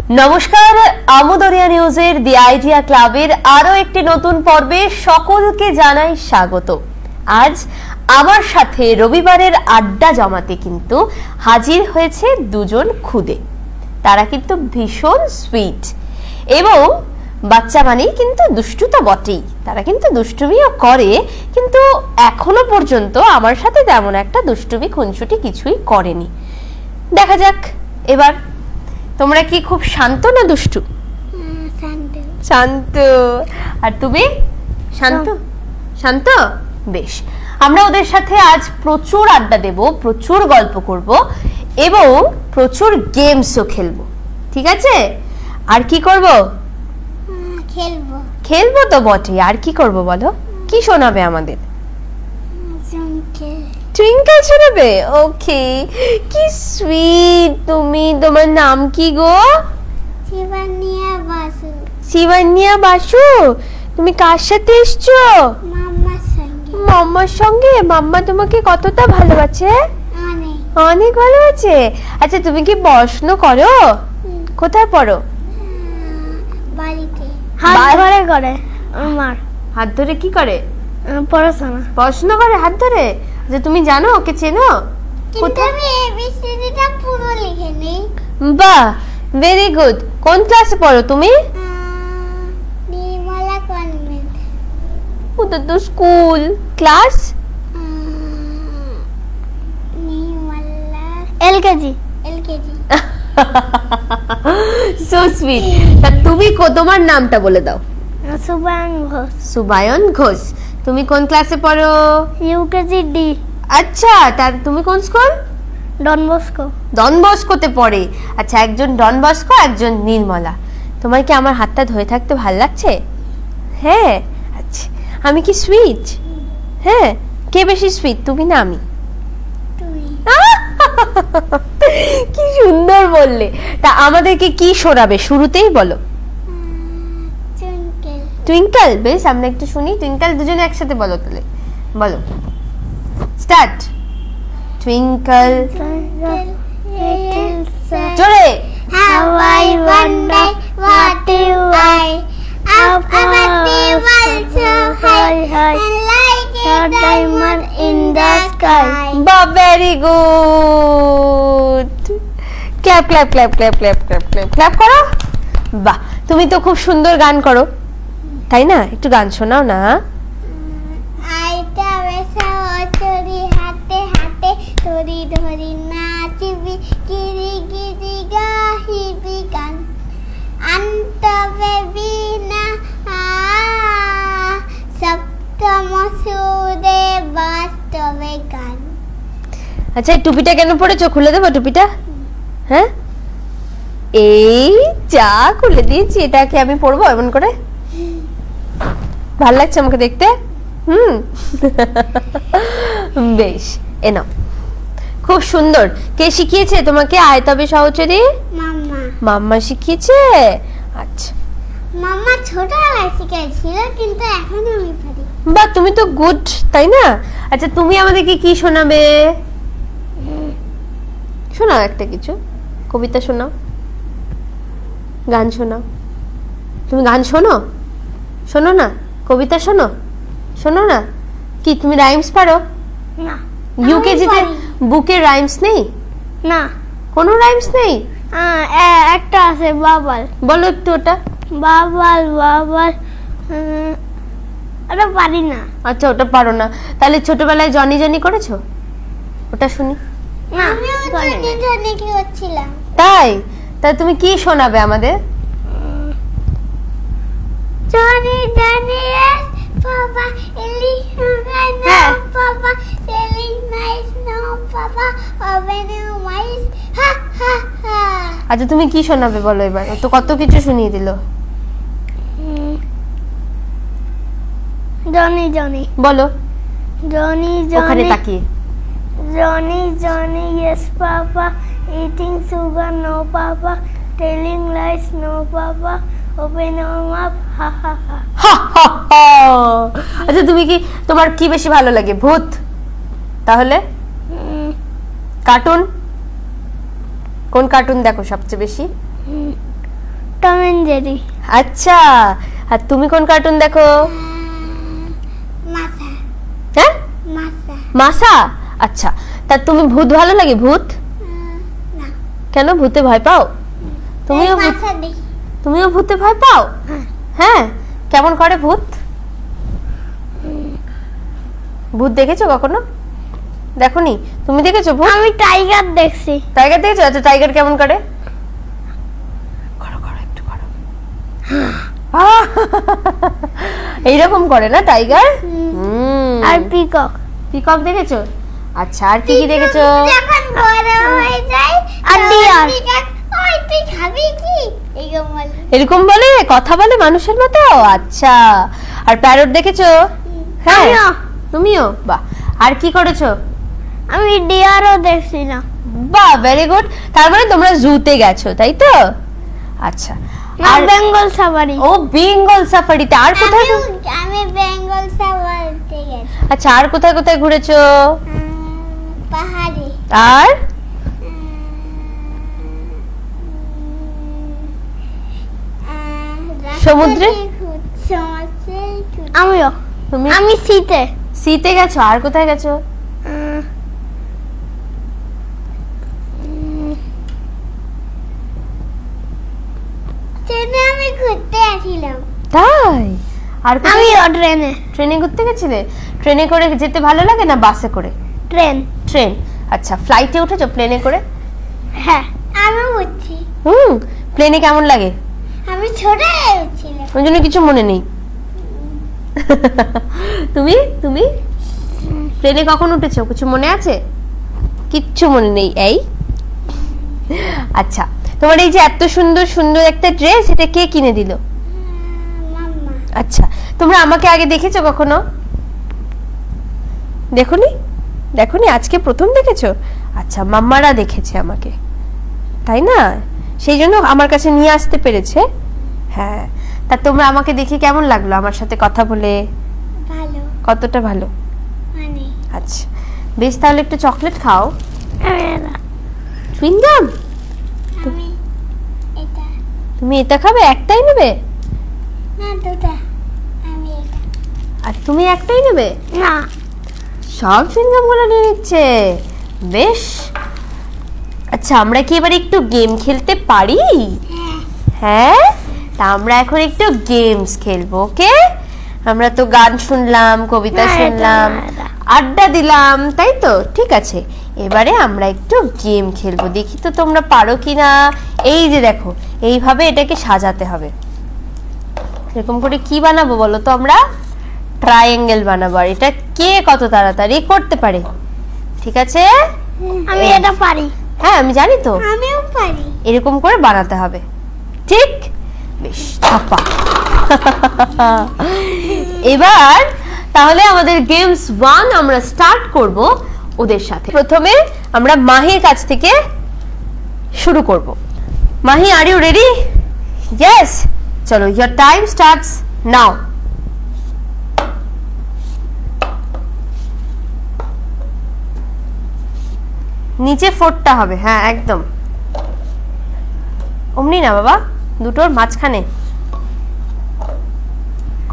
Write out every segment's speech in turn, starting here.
নমস্কার, আমোদরিয়া নিউজের the idea ক্লাবের আরো একটি নতুন পর্বে সকলকে জানাই স্বাগত। আজ আমার সাথে রবিবারের আড্ডা জমাতে কিন্তু হাজির হয়েছে দুজন খুদে। তারা কিন্তু ভীষণ সুইট এবং বাচ্চা মানেই কিন্তু দুষ্টু তো বটেই, তারা কিন্তু দুষ্টুমিও করে, কিন্তু এখনো পর্যন্ত আমার সাথে তেমন একটা দুষ্টুমি খুনসুটি কিছুই করেনি। দেখা যাক এবার তোমরা কি খুব শান্ত না দুষ্টু? শান্ত। আর তুমি? শান্ত। শান্ত, বেশ। আমরা ওদের সাথে আজ প্রচুর আড্ডা দেব, প্রচুর গল্প করব এবং প্রচুর গেমসও খেলবো, ঠিক আছে? আর কি করব? খেলবো। খেলবো তো বটে, আর কি করব বলো? কি শোনাবে আমাদের? টুইঙ্কেল শোনাবে? ওকে, কি সুইট তুমি। তোমার নাম কি গো? শিবানিয়া বাসু। শিবানিয়া বাসু, তুমি কার সাথে এসছো? মাম্মার সঙ্গে। মাম্মার সঙ্গে? মাম্মা তোমাকে কতটা ভালোবাসে? অনেক। অনেক ভালোবাসে। আচ্ছা, তুমি কি পড়াশোনা করো? কোথায় পড়ো? বাড়িতে। হাত ধরে করে আমার। হাত ধরে কি করে? পড়াশোনা। পড়াশোনা করে হাত ধরে? আচ্ছা, তুমি জানো ওকে চেনো? কিন্তু আমি এবিসিডিটা পুরো লিখে নেই। বাহ, ভেরি গুড। কোন ক্লাসে পড়ো তুমি? নির্মলা কনভেন্ট। ওটা তো school. Class? Nirmala LKG. So sweet. তা তুমি তোমার নামটা বলে দাও। সুবায়ন ঘোষ। সুবায়ন ঘোষ। তুমি কোন ক্লাসে পড়ো? UKG D. আচ্ছা, তার তুমি কোন স্কুল? Don Bosco. ডন বস্কোতে পড়ে। আচ্ছা, একজন ডন বস্কো, একজন নির্মলা। তোমার কি আমার হাতটা ধরে থাকতে ভালো লাগছে? হ্যাঁ। আচ্ছা, আমি কি সুইট? হ্যাঁ। কে বেশি সুইট, তুমি না আমি? কি সুন্দর বললে। তা আমাদেরকে কি শোনাবে শুরুতেই বলো? টুইঙ্কেল। বেশ, আমরা একটু শুনি। টুইঙ্কেল দুজনে একসাথে বলো তাহলে। বলো, স্টার্ট। টুইঙ্কেল। জোরে। How I wonder what you are up above the world so high and like a diamond in the sky. বাহ, very good. Clap clap clap clap clap clap clap clap করো। বাহ, তুমি তো খুব সুন্দর গান করো, তাই না? একটু গান শোনাও না। আইটা বেসা চুরি হাতে হাতে ধরি ধরি নাচবি গিরি গিরি গাহিবি গান আন্তবে বিনা সপ্তম সুরে বাস্তবে গান। আচ্ছা, এই টুপিটা কেন পরেছো? খুলে দেবো টুপিটা? হ্যাঁ, এই যা খুলে দিয়েছি, এটাকে আমি পরবো এমন করে? ভাল লাগছে আমাকে দেখতে? বেশ, এ নাও। খুব সুন্দর। কে শিখিয়েছে তোমাকে আয়তবে সহচরী? মাম্মা। মাম্মা শিখিয়েছে? আচ্ছা, মাম্মা ছোটবেলায় শিখিয়েছিল, কিন্তু এখন আমি পারি। বাহ, তুমি তো গুড, তাই না? আচ্ছা, তুমি আমাদেরকে কি শোনাবে? শোনাও একটা কিছু, কবিতা শোনাও, গান শোনাও। তুমি গান শোনো? শোনো না? কবিতা শোনো? শোনো না? কি তুমি রাইমস পারো? না। ইউকেজিতে বুকে রাইমস নেই? না, কোনো রাইমস নেই? একটা আছে, বাবাল। বলো একটু ওটা। বাবাল বাবাল, ওটা পারি না। আচ্ছা, ওটা পারো না। তাহলে ছোটবেলায় জনি জনি করেছো? ওটা শুনি। না, আমিও জনি জনি করছিলাম। তাই? তাহলে তুমি কি শোনাবে আমাদের? জনি জনি বাবা এলি না বাবা সেলি নাইস নো বাবা ওভেন মাইস হা হা হা। আচ্ছা, তুমি কি শোনাবে বলো এবার? তো কত কিছু শুনিয়ে দিল। জনি জনি বলো। জনি ওখানে জনি তাকিয়ে। Johnny Johnny yes papa eating sugar no papa telling lies no papa open up ha ha ha. আচ্ছা, তুমি কি, তোমার কি বেশি ভালো লাগে, ভূত তাহলে কার্টুন? কোন কার্টুন দেখো সবচেয়ে বেশি? Tom and Jerry. আচ্ছা, আর তুমি কোন কার্টুন দেখো? মাসা। হ্যাঁ, মাসা। মাসা। আচ্ছা, তা তুমি ভূত ভালো লাগে? ভূত না। কেন, ভূতে ভয় পাও? তুমিও মাসা দেখি। তুমিও ভূতে ভয় পাও? হ্যাঁ, কেমন করে ভূত? ভূত দেখেছো কখনো? দেখোনি? তুমি দেখেছো ভূত? আমি টাইগার দেখছি। টাইগার দেখেছো? আচ্ছা, টাইগার কেমন করে? করো করো, একটু করো। এইরকম করে না টাইগার? আর পিকক। পিকক দেখেছো? আচ্ছা, আর কি কি দেখেছো? যখন বড় হয়ে যায় আর ডিয়ার। ওই তুই খাবি কি? এরকম বলে, কথা বলে মানুষের মতো? আচ্ছা, আর প্যারট দেখেছো? হ্যাঁ, তুমিও? বাহ। আর কি করেছো? আমি ডিয়ারও দেখছি না। বাহ, ভেরি গুড। তার মানে তোমরা জুতে গেছো, তাই তো? আচ্ছা, আর বেঙ্গল সাফারি। ও, বেঙ্গল সাফারিতে। আর কোথায়? আমি বেঙ্গল সাফারিতে গেছি। আচ্ছা, আর কোথায় কোথায় ঘুরেছো? পাহাড়ে। আর সমুদ্রে? আমিও। তুমি? আমি শীতে। শীতে গেছো। আর কোথায় গেছো? ট্রেনে আমি ঘুরতে আসছিলাম। তাই? আর আমিও ট্রেনে। ট্রেনে ঘুরতে গেছিলে? ট্রেনে করে যেতে ভালো লাগে না বাসে করে? ট্রেন। ট্রেন। আচ্ছা, ফ্লাইটে উঠেছো? প্লেনে করে? হ্যাঁ, আমিও উঠছি। প্লেনে কেমন লাগে? আমি ছোট উঠছিলাম। ওই জন্য কিছু মনে নেই। তুমি তুমি প্লেনে কখন উঠেছো? কিছু মনে আছে? কিচ্ছু মনে নেই। এই আচ্ছা, তোমার এই যে এত সুন্দর সুন্দর একটা ড্রেস, এটা কে কিনে দিল? মাম্মা। আচ্ছা, তোমরা আমাকে আগে দেখেছো কখনো? দেখোনি? দেখোনি? আজকে প্রথম দেখেছো? আচ্ছা, মাম্মারা দেখেছে আমাকে, তাই না? সেই জন্য আমার কাছে নিয়ে আসতে পেরেছে। হ্যাঁ, তা তোমরা আমাকে দেখে কেমন লাগলো? আমার সাথে কথা বলে ভালো। কতটা ভালো? মানে আচ্ছা, বেশ, তাহলে একটু চকলেট খাও। চুইংগাম? আমি এটা। তুমি এটা খাবে? একটাই নেবে? না, দুটো। আমি এটা। আর তুমি একটাই নেবে? না, সব চুইংগাম গুলো নিয়ে নিচ্ছে। বেশ। আচ্ছা, আমরা কি এবার একটু গেম খেলতে পারি? হ্যাঁ, তা আমরা এখন একটু গেমস খেলবো। ওকে? আমরা তো গান শুনলাম, কবিতা শুনলাম, আড্ডা দিলাম, তাই তো? ঠিক আছে, এবারে আমরা একটু গেম খেলবো। দেখি তো তোমরা পারো কিনা। এই যে দেখো, এইভাবে এটাকে সাজাতে হবে। এরকম করে কি বানাবো বলো তো? আমরা ট্রায়াঙ্গেল বানাবো। আর এটা কে কত তাড়াতাড়ি করতে পারে? ঠিক আছে, আমি এটা পারি। হ্যাঁ, আমি জানি তো। আমিও পারি। এরকম করে বানাতে হবে, ঠিক? বেশ, ছাপা। এবার তাহলে আমাদের গেমস 1 আমরা স্টার্ট করব ওদের সাথে। প্রথমে আমরা মাহির কাছ থেকে শুরু করব। Mahi, are you ready? Yes, চলো, your টাইম স্টার্টস নাও। নিচে ফোরটা হবে। হ্যাঁ, একদম অমনি না বাবা, দুটোর মাঝখানে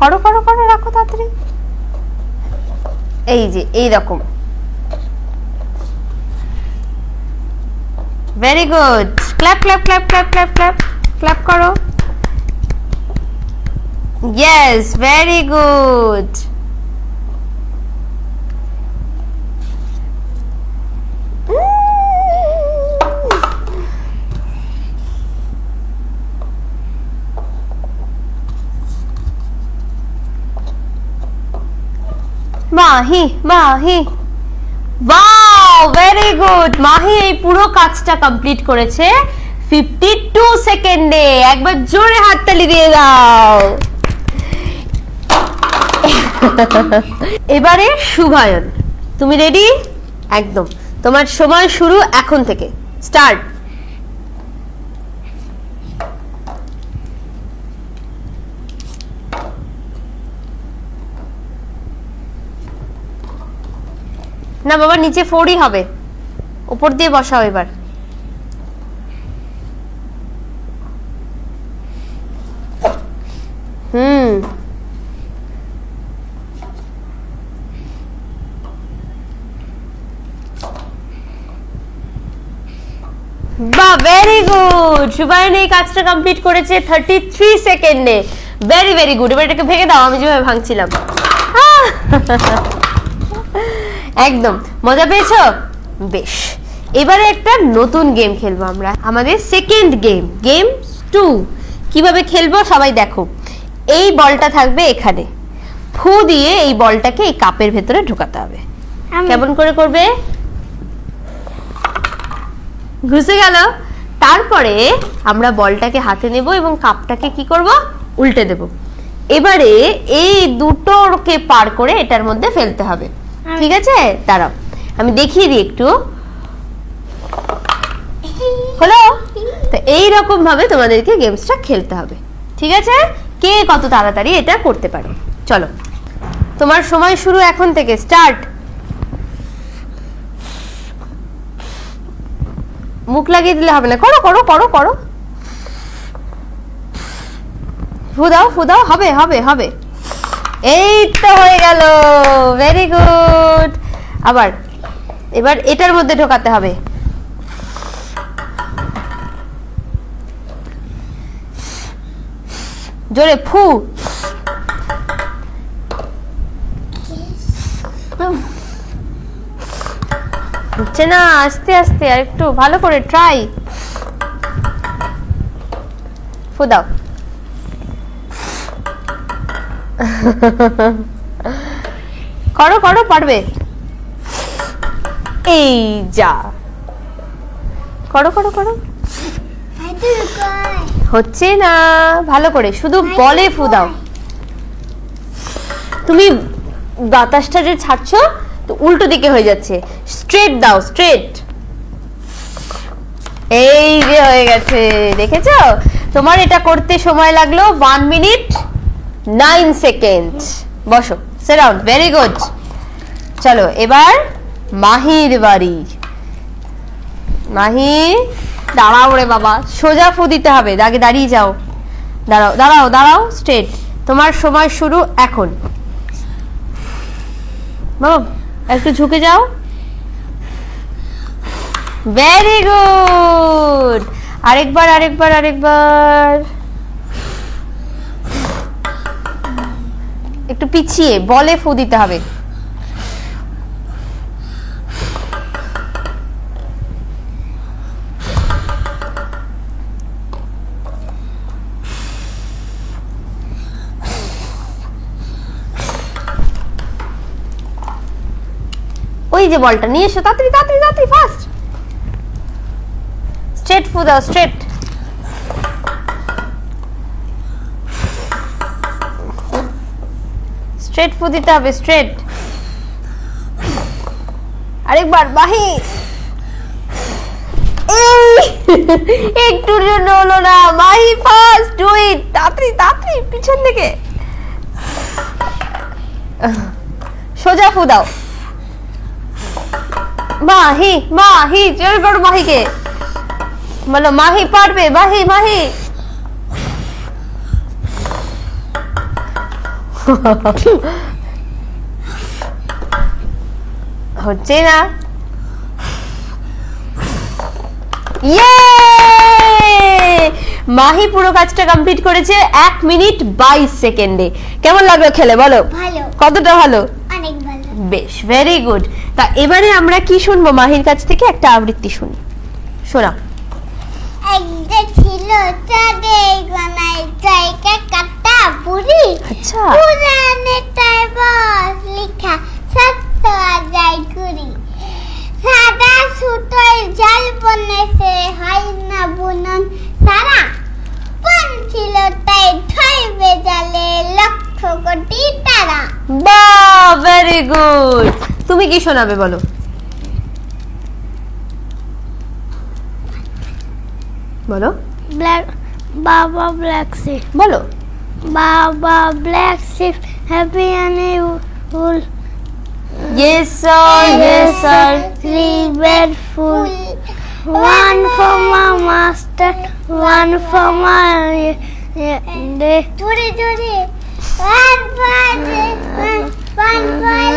করো করো করো, রাখো তাড়াতাড়ি। এই যে এই রকম। Very good. Clap clap clap clap clap clap clap করো। Yes, very good. Mahi Mahi, wow, very good. Mahi এই পুরো কাজটা কমপ্লিট করেছে 52 সেকেন্ডে। একবার জোরে হাততালি দিয়ে দাও। এবারে শুভায়ন, তুমি রেডি? একদম, তোমার সময় শুরু এখন থেকে। স্টার্ট। না বাবা, নিচে 4ই হবে, উপর দিয়ে বসাও এবার। Very good. শুভায়ন এই কাজটা কমপ্লিট করেছে 33 সেকেন্ডে। Very very good. এবার এটাকে ভেঙে দাও, আমি যেভাবে ভাঙছিলাম। একদম মজা পেয়েছো? বেশ, এবারে একটা নতুন গেম খেলবো আমরা, আমাদের সেকেন্ড গেম, গেম 2। কিভাবে খেলবো সবাই দেখো। এই বলটা থাকবে এখানে, ফু দিয়ে এই বলটাকে এই কাপের ভেতরে ঢোকাতে হবে। কেমন করে করবে? ঘুষে গেল। তারপরে আমরা বলটাকে হাতে নেব এবং কাপটাকে কি করব? উল্টে দেব। এবারে এই দুটোকে পার করে এটার মধ্যে ফেলতে হবে। ঠিক আছে, দাঁড়াও আমি দেখিয়ে দিই একটু। হলো? তো এইরকম ভাবে তোমাদেরকে গেমসটা খেলতে হবে। ঠিক আছে, কে কত তাড়াতাড়ি এটা করতে পারে? চলো, তোমার সময় শুরু এখন থেকে, স্টার্ট। মুখ লাগিয়ে দিলে হবে না, করো করো করো করো। ফু দাও ফু দাও, হবে হবে হবে। এই তো হয়ে গেল, ভেরি গুড। আবার এবার এটার মধ্যে ঢোকাতে হবে। জোরে ফু। হচ্ছে না, আস্তে আস্তে, আর একটু ভালো করে ট্রাই। ফু দাও। করো করো, পারবে। এই যা, করো করো করো। হচ্ছে না, ভালো করে, শুধু বলে ফু দাও। তুমি বাতাসটা যে ছাড়ছো তো উল্টো দিকে হয়ে যাচ্ছে, স্ট্রেট দাও, স্ট্রেট। এই যে হয়ে গেছে, দেখেছো? তোমার এটা করতে সময় লাগলো 1 মিনিট 9 সেকেন্ড। বসো, সিট ডাউন, ভেরি গুড। চলো এবার মাহির বাড়ি। মাহি, দাঁড়াও রে বাবা, সোজা ফু দিতে হবে, আগে দাঁড়িয়ে যাও। দাঁড়াও দাঁড়াও দাঁড়াও, স্ট্রেট। তোমার সময় শুরু এখন। বাবা একটু ঝুঁকে যাও। Very good. আরেকবার আরেকবার আরেকবার, একটু পিছিয়ে, বলে ফু দিতে হবে। ওই যে বলটা নিয়ে এসো, তাড়াতাড়ি তাড়াতাড়ি তাড়াতাড়ি, ফাস্ট। স্ট্রেট ফু দাও, স্ট্রেট। স্ট্রেট ফু দিতে হবে, স্ট্রেট। আরেকবার, মাহি। একটুর জন্য হলো না, মাহি ফাস্ট, ডু ইট, তাড়াতাড়ি তাড়াতাড়ি, পিছন থেকে সোজা ফু দাও। মাহি মাহি, জোর করো মাহিকে, বলো মাহি পারবে, মাহি মাহি। হচ্ছে না। ইয়ে, মাহি পুরো কাজটা কমপ্লিট করেছে 1 মিনিট 22 সেকেন্ডে। কেমন লাগলো খেলে বলো? ভালো। কতটা ভালো? অনেক ভালো। বেশ, ভেরি গুড। তা এবারে আমরা কি শুনবো? মাহির কাছ থেকে একটা আবৃত্তি শুনি, শোনা। একটা ছিল চাঁদের কোনায় জায়গা কাটা বুড়ি। আচ্ছা, পুরানে টাই বস লেখা 7,000 কুড়ি। সাদা সুতোয় জাল বনেছে, হয় না বুনন সারা। কোন ছিল তাই ঠইবে জালে লক্ষ কোটি তারা। বাহ, ভেরি গুড। তুমি কি শোনাবে বলো? বলো। ব্ল্যাক বাবা ব্ল্যাক শিপ। বলো। Baa baa black sheep happy anniversary. Yes sir, yes sir. 3 bed full. One for my master, one for my day. Jore jore. One for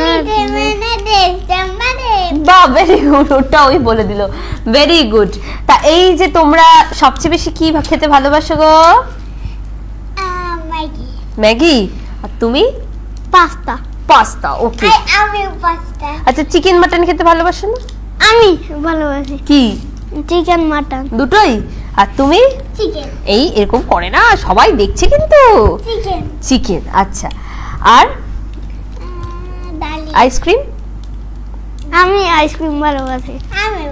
little minute, somebody. বাহ, very good, ওটা ওই বলে দিল, very good. তা এই যে তোমরা সবচেয়ে বেশি কি খেতে ভালোবাসো গো? ম্যাগি। ম্যাগি। আর তুমি? পাস্তা। পাস্তা, ওকে। আমি পাস্তা। আচ্ছা, চিকেন মাটন খেতে ভালোবাসো না? আমি ভালোবাসি। কি? চিকেন মাটন দুটোই। আর তুমি? চিকেন। এই এরকম করে না, সবাই দেখছে কিন্তু। চিকেন। চিকেন, আচ্ছা। আর ডালি। আইসক্রিম? আমি আইসক্রিম ভালোবাসি। আমি।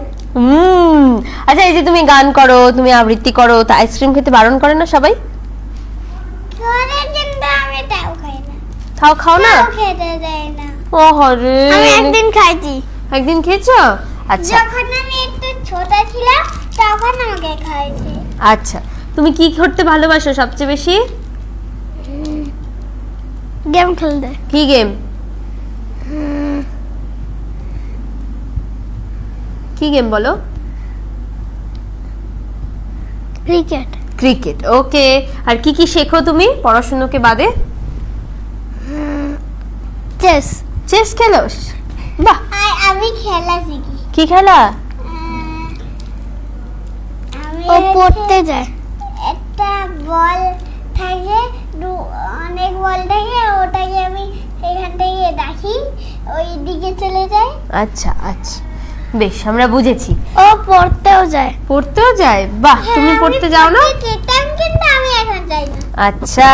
আচ্ছা, এই যে তুমি গান করো, তুমি আবৃত্তি করো, তা আইসক্রিম খেতে বারণ করে না সবাই? করে, কিন্তু আমি তাও খাই না। তাও খাও না? তাও খেতে দেয় না। ও হরে, আমি একদিন খাইছি। একদিন খেয়েছো? আচ্ছা যখন আমি একটু ছোট ছিলাম তখন আমাকে খাইছে। আচ্ছা, তুমি কি করতে ভালোবাসো সবচেয়ে বেশি? গেম খেলতে। কি গেম? কি গেম বলো? ক্রিকেট। ক্রিকেট, ওকে। আর কি কি শেখো তুমি পড়াশোনাকে বাদে? চেস। চেস খেলো? বাহ, আমি খেলা শিখি। কি খেলা? আমি ও পড়তে যায়। একটা বল থাকে, অনেক বল থাকে, ওটাকে আমি এখান থেকে দেখি, ওই দিকে চলে যায়। আচ্ছা আচ্ছা, বেশ, আমরা বুঝেছি। ও পড়তেও যায়। পড়তেও যায়? বাহ, তুমি পড়তে যাও না? কিন্তু আমি এখন যাই না। আচ্ছা,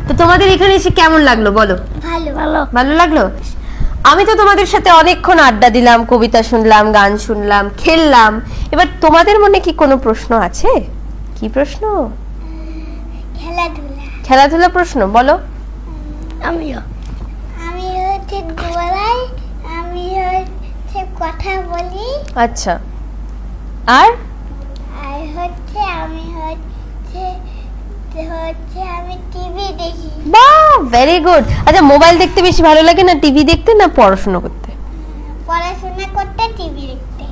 তো তোমাদের এখানে এসে কেমন লাগলো বলো? ভালো। ভালো। ভালো লাগলো। আমি তো তোমাদের সাথে অনেকক্ষণ আড্ডা দিলাম, কবিতা শুনলাম, গান শুনলাম, খেললাম। এবার তোমাদের মনে কি কোনো প্রশ্ন আছে? কি প্রশ্ন? খেলাধুলা। খেলাধুলা প্রশ্ন বলো। আমিও। আমি হচ্ছে দৌড়াই, আমি হচ্ছে কথা বলি। আচ্ছা, আর আর হচ্ছে আমি আমি টিভি দেখি। বাহ, ভেরি গুড। আচ্ছা, মোবাইল দেখতে বেশি ভালো লাগে না টিভি দেখতে, না পড়াশোনা করতে? পড়াশোনা করতে, টিভি দেখতে।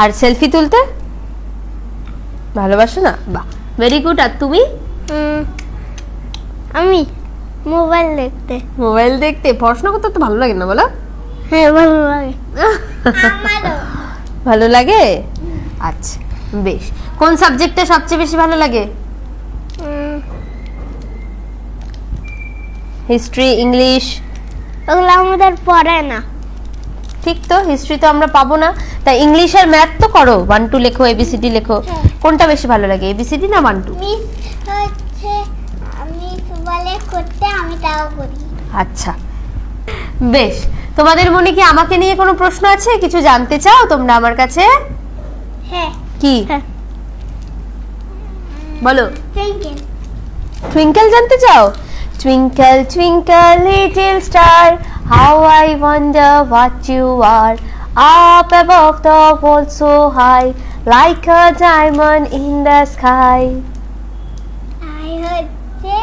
আর সেলফি তুলতে ভালোবাসো না? বাহ, ভেরি গুড। আর তুমি? আমি মোবাইল দেখতে। মোবাইল দেখতে? পড়াশোনা করতে তো ভালো লাগে না বলো? হ্যাঁ, ভালো লাগে। আমারও ভালো লাগে। আচ্ছা, বেশ। কোন সাবজেক্টটা সবচেয়ে বেশি ভালো লাগে? History, English? ওগুলো আমাদের পড়ে না। ঠিক তো, হিস্ট্রি তো আমরা পাবো না। তাই ইংলিশ আর ম্যাথ তো করো, 1 2 লেখো, এবিসিডি লেখো। কোনটা বেশি ভালো লাগে, এবিসিডি না 1 2? মিস হচ্ছে আমি বলে করতে, আমি তাও করি। আচ্ছা, বেশ। তোমাদের মনে কি আমাকে নিয়ে কোনো প্রশ্ন আছে? কিছু জানতে চাও তোমরা আমার কাছে? হ্যাঁ। কি? বলো। টুইঙ্কেল। টুইঙ্কেল জানতে চাও? Twinkle, twinkle, little star, how I wonder what you are. Up above the world so high, like a diamond in the sky. I হচ্ছে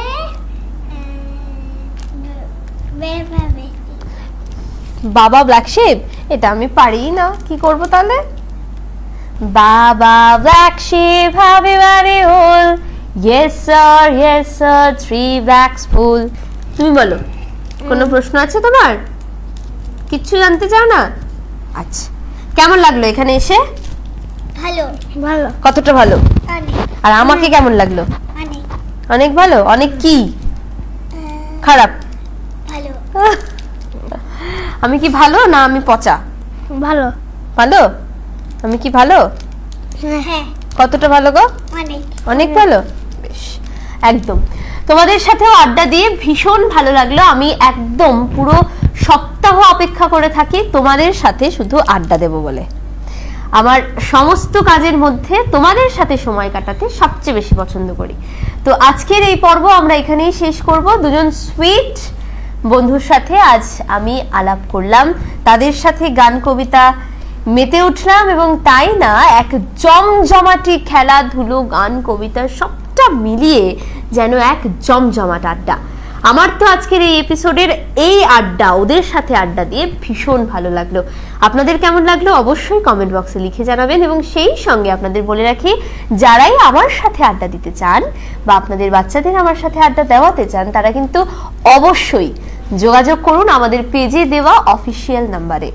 বাবা ব্ল্যাক শিপ? এটা আমি পারি না, কি করব তাহলে? Baa baa black sheep, have you any wool? Yes sir, 3 bags full. তুমি বলো, কোনো প্রশ্ন আছে তোমার? কিচ্ছু জানতে চাও না? আচ্ছা, কেমন লাগলো এখানে এসে? ভালো। ভালো। কতটা ভালো? অনেক। আর আমাকে কেমন লাগলো? অনেক। অনেক ভালো। অনেক কি খারাপ? ভালো। আমি কি ভালো না আমি পচা? ভালো। ভালো? আমি কি ভালো? হ্যাঁ। কতটা ভালো গো? অনেক। অনেক ভালো। বেশ, একদম। তোমাদের সাথেও আড্ডা দিয়ে ভীষণ ভালো লাগলো। আমি একদম পুরো সপ্তাহ অপেক্ষা করে থাকি তোমাদের সাথে শুধু আড্ডা দেব বলে। আমার সমস্ত কাজের মধ্যে তোমাদের সাথে সময় কাটাতে সবচেয়ে বেশি পছন্দ করি। তো আজকের এই পর্ব আমরা এখানেই শেষ করব। দুজন সুইট বন্ধুর সাথে আজ আমি আলাপ করলাম, তাদের সাথে গান কবিতা মেতে উঠলাম, এবং তাই না এক জমজমাটি খেলাধুলো, গান কবিতা সবটা মিলিয়ে যেন এক জমজমাট আড্ডা। আমার তো আজকের এই এপিসোডের এই আড্ডা, ওদের সাথে আড্ডা দিয়ে ভীষণ ভালো লাগলো। আপনাদের কেমন লাগলো অবশ্যই কমেন্ট বক্সে লিখে জানাবেন, এবং সেই সঙ্গে আপনাদের বলে রাখি, যারাই আমার সাথে আড্ডা দিতে চান বা আপনাদের বাচ্চাদের আমার সাথে আড্ডা দেওয়াতে চান, তারা কিন্তু অবশ্যই যোগাযোগ করুন আমাদের পেজে দেওয়া অফিসিয়াল নাম্বারে।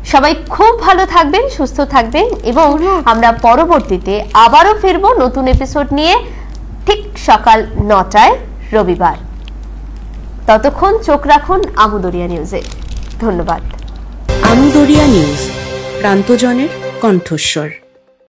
সবাই খুব ভালো থাকবেন, সুস্থ থাকবেন এবং আমরা পরবর্তীতে আবারও ফিরবো নতুন এপিসোড নিয়ে ঠিক সকাল 9টায় রবিবার। ততক্ষণ চোখ রাখুন আমুদরিয়া নিউজে। ধন্যবাদ। আমুদরিয়া নিউজ, প্রান্তজনের কণ্ঠস্বর।